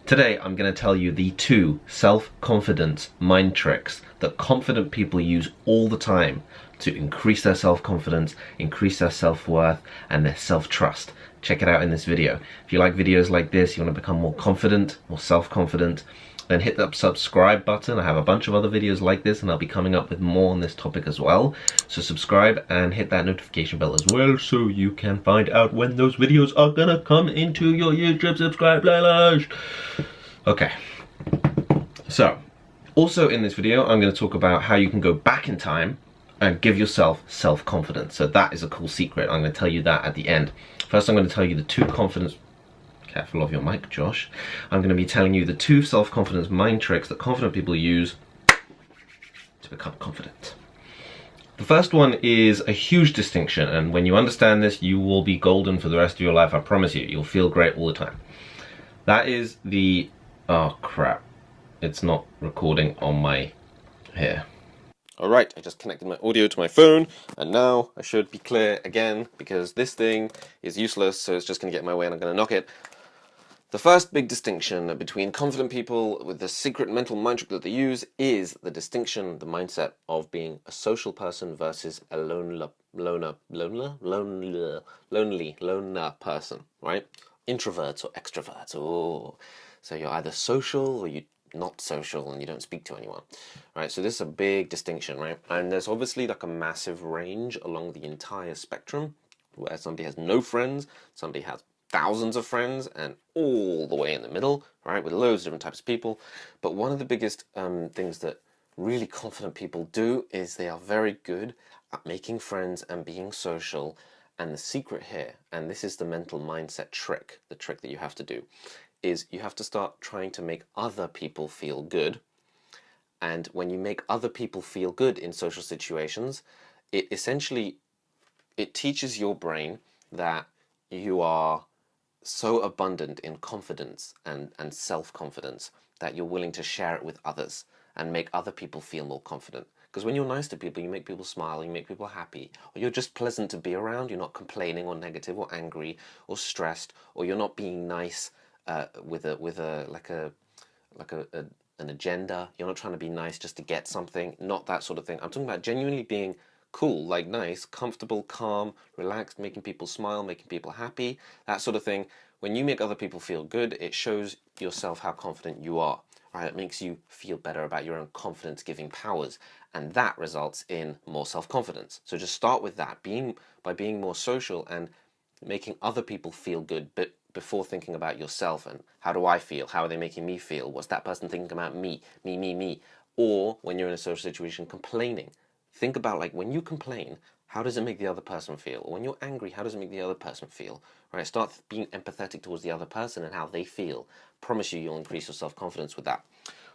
Today I'm going to tell you the 2 self-confidence mind tricks that confident people use all the time to increase their self-confidence, increase their self-worth, and their self-trust. Check it out in this video. If you like videos like this, you want to become more confident, more self-confident, then hit that subscribe button. I have a bunch of other videos like this and I'll be coming up with more on this topic as well. So subscribe and hit that notification bell as well so you can find out when those videos are gonna come into your YouTube subscribe playlist. Okay, so also in this video I'm going to talk about how you can go back in time and give yourself self-confidence. So that is a cool secret. I'm going to tell you that at the end. First I'm going to tell you the 2 confidence... Careful of your mic, Josh. I'm going to be telling you the 2 self-confidence mind tricks that confident people use to become confident. The first one is a huge distinction, and when you understand this, you will be golden for the rest of your life, I promise you. You'll feel great all the time. That is the... Oh crap, it's not recording on my... here. Alright, I just connected my audio to my phone, and now I should be clear again, because this thing is useless, so it's just going to get in my way and I'm going to knock it. The first big distinction between confident people with the secret mental mind trick that they use is the distinction, the mindset of being a social person versus a loner person, right? Introverts or extroverts. Oh, so you're either social or you're not social and you don't speak to anyone, right? So this is a big distinction, right? And there's obviously like a massive range along the entire spectrum, where somebody has no friends, somebody has thousands of friends, and all the way in the middle, right, with loads of different types of people. But one of the biggest things that really confident people do is they are very good at making friends and being social. And the secret here, and this is the mental mindset trick, the trick that you have to do, is you have to start trying to make other people feel good. And when you make other people feel good in social situations, it teaches your brain that you are so abundant in confidence and self-confidence that you're willing to share it with others and make other people feel more confident. Because when you're nice to people, you make people smile, you make people happy, or you're just pleasant to be around, you're not complaining or negative or angry or stressed, or you're not being nice with an agenda. You're not trying to be nice just to get something, not that sort of thing. I'm talking about genuinely being cool, like nice, comfortable, calm, relaxed, making people smile, making people happy, that sort of thing. When you make other people feel good, it shows yourself how confident you are, right? It makes you feel better about your own confidence-giving powers, and that results in more self-confidence. So just start with that, by being more social and making other people feel good, but before thinking about yourself and how do I feel, how are they making me feel, what's that person thinking about me, me. Or when you're in a social situation, complaining. Think about, like, when you complain, how does it make the other person feel? Or when you're angry, how does it make the other person feel? Right? Start being empathetic towards the other person and how they feel. Promise you'll increase your self-confidence with that.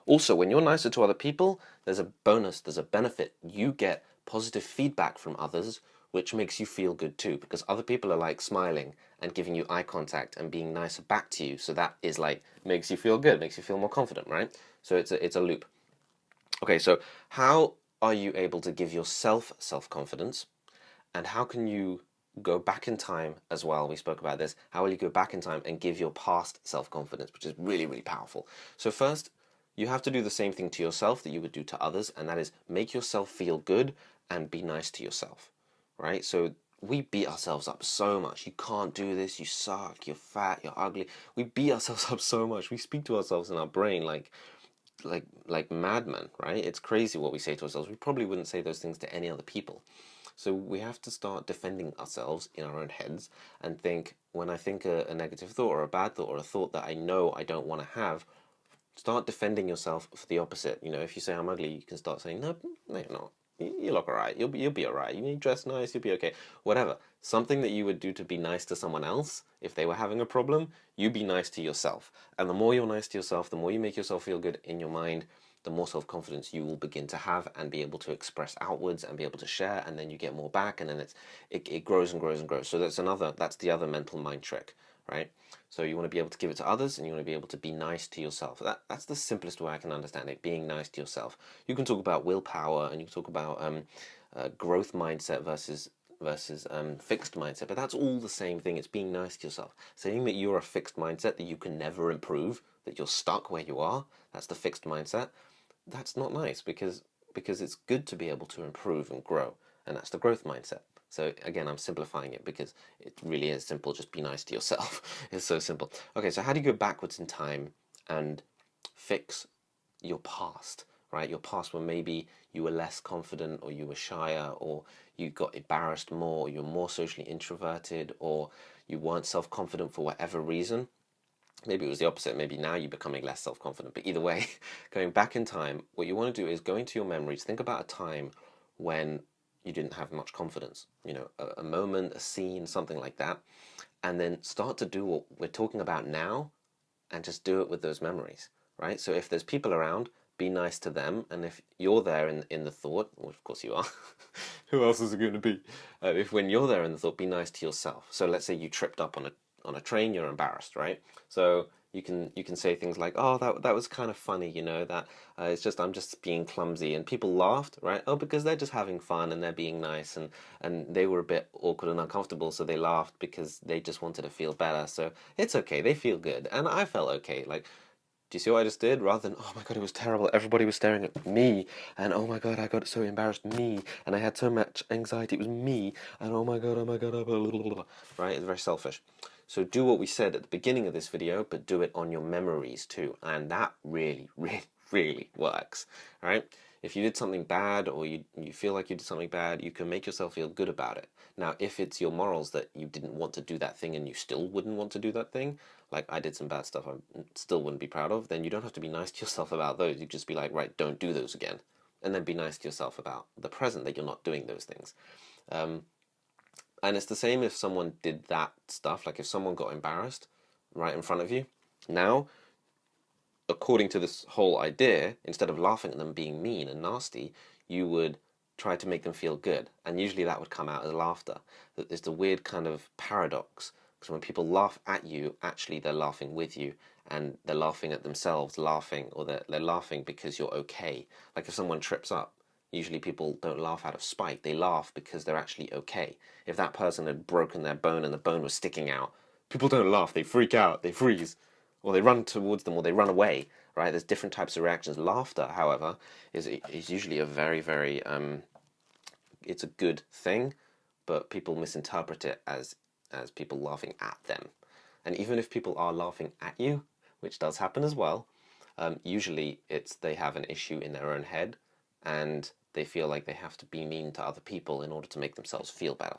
Also, when you're nicer to other people, there's a bonus, there's a benefit. You get positive feedback from others, which makes you feel good too, because other people are like smiling and giving you eye contact and being nicer back to you. So that is like, makes you feel good, makes you feel more confident, right? So it's a loop. Okay, so how are you able to give yourself self-confidence, and how can you go back in time as well? We spoke about this. How will you go back in time and give your past self-confidence, which is really, really powerful. So first, you have to do the same thing to yourself that you would do to others, and that is make yourself feel good and be nice to yourself, right? So we beat ourselves up so much. You can't do this, you suck, you're fat, you're ugly. We beat ourselves up so much. We speak to ourselves in our brain like madmen, right? It's crazy what we say to ourselves. We probably wouldn't say those things to any other people. So we have to start defending ourselves in our own heads and think, when I think a negative thought or a bad thought or a thought that I know I don't want to have, start defending yourself for the opposite. You know, if you say I'm ugly, you can start saying, no, you're not. You look alright. You'll be alright. You dress nice. You'll be okay. Whatever. Something that you would do to be nice to someone else, if they were having a problem, you be nice to yourself. And the more you're nice to yourself, the more you make yourself feel good in your mind, the more self-confidence you will begin to have and be able to express outwards and be able to share, and then you get more back, and then it grows and grows and grows. So that's the other mental mind trick, right? So you want to be able to give it to others, and you want to be able to be nice to yourself. That's the simplest way I can understand it, being nice to yourself. You can talk about willpower, and you can talk about growth mindset versus fixed mindset, but that's all the same thing. It's being nice to yourself. Saying that you're a fixed mindset, that you can never improve, that you're stuck where you are, that's the fixed mindset, that's not nice, because it's good to be able to improve and grow, and that's the growth mindset. So again, I'm simplifying it because it really is simple. Just be nice to yourself. It's so simple. Okay, so how do you go backwards in time and fix your past, right? Your past when maybe you were less confident, or you were shyer, or you got embarrassed more, or you're more socially introverted, or you weren't self-confident for whatever reason. Maybe it was the opposite. Maybe now you're becoming less self-confident. But either way, going back in time, what you want to do is go into your memories. Think about a time when you didn't have much confidence. You know, a moment, a scene, something like that. And then start to do what we're talking about now, and just do it with those memories, right? So if there's people around, be nice to them. And if you're there in the thought, well, of course you are, who else is it going to be? If when you're there in the thought, be nice to yourself. So let's say you tripped up on a train, you're embarrassed, right? So you can say things like, oh, that was kind of funny, you know, that it's just, I'm just being clumsy, and people laughed, right? Oh, because they're just having fun and they're being nice, and they were a bit awkward and uncomfortable, so they laughed because they just wanted to feel better. So it's okay, they feel good, and I felt okay. Like, do you see what I just did? Rather than, oh my god, it was terrible, everybody was staring at me, and oh my god, I got so embarrassed, me, and I had so much anxiety, it was me, and oh my god, right? It's very selfish. So do what we said at the beginning of this video, but do it on your memories too, and that really, really, really works, right? If you did something bad, or you feel like you did something bad, you can make yourself feel good about it. Now, if it's your morals that you didn't want to do that thing and you still wouldn't want to do that thing, like I did some bad stuff I still wouldn't be proud of, then you don't have to be nice to yourself about those. You just be like, right, don't do those again. And then be nice to yourself about the present, that you're not doing those things. And it's the same if someone did that stuff, like if someone got embarrassed right in front of you. Now, according to this whole idea, instead of laughing at them being mean and nasty, you would try to make them feel good. And usually that would come out as laughter. There's the weird kind of paradox, because when people laugh at you, actually they're laughing with you, and they're laughing at themselves, laughing, or they're laughing because you're okay. Like if someone trips up, usually people don't laugh out of spite, they laugh because they're actually okay. If that person had broken their bone and the bone was sticking out, people don't laugh, they freak out, they freeze, or they run towards them, or they run away, right? There's different types of reactions. Laughter, however, is usually a very, very, it's a good thing, but people misinterpret it as people laughing at them. And even if people are laughing at you, which does happen as well, usually it's they have an issue in their own head, and they feel like they have to be mean to other people in order to make themselves feel better.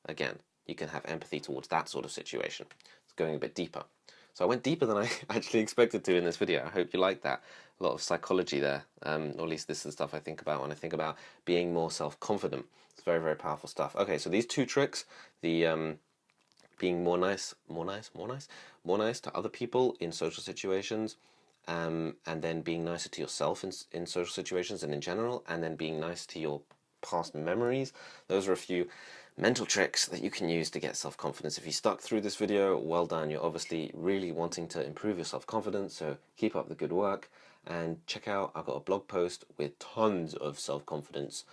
Again, you can have empathy towards that sort of situation. It's going a bit deeper. So I went deeper than I actually expected to in this video. I hope you like that. A lot of psychology there, or at least this is the stuff I think about when I think about being more self-confident. It's very, very powerful stuff. Okay, so these two tricks, the being more nice to other people in social situations, and then being nicer to yourself in social situations and in general, and then being nice to your past memories. Those are a few mental tricks that you can use to get self-confidence. If you stuck through this video, well done. You're obviously really wanting to improve your self-confidence, so keep up the good work. And check out, I've got a blog post with tons of self-confidence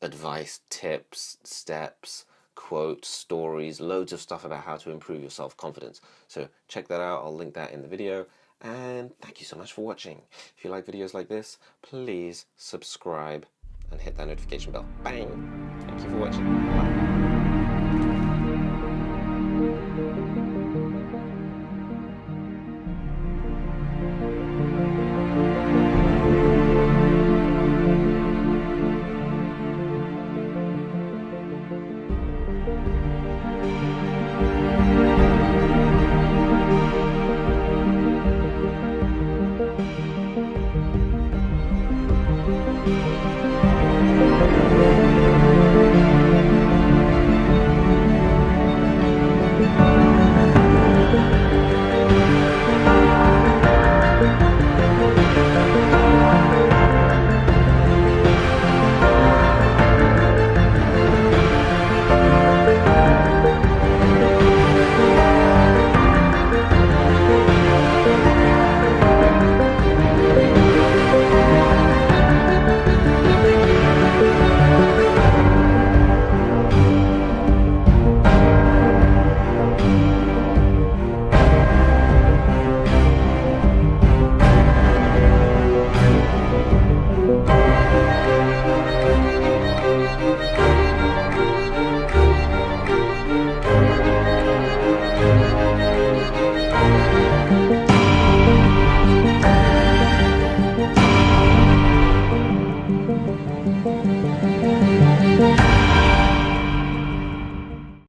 advice, tips, steps, quotes, stories, loads of stuff about how to improve your self-confidence. So check that out. I'll link that in the video. And thank you so much for watching. If you like videos like this, please subscribe and hit that notification bell. Bang! Thank you for watching. Bye.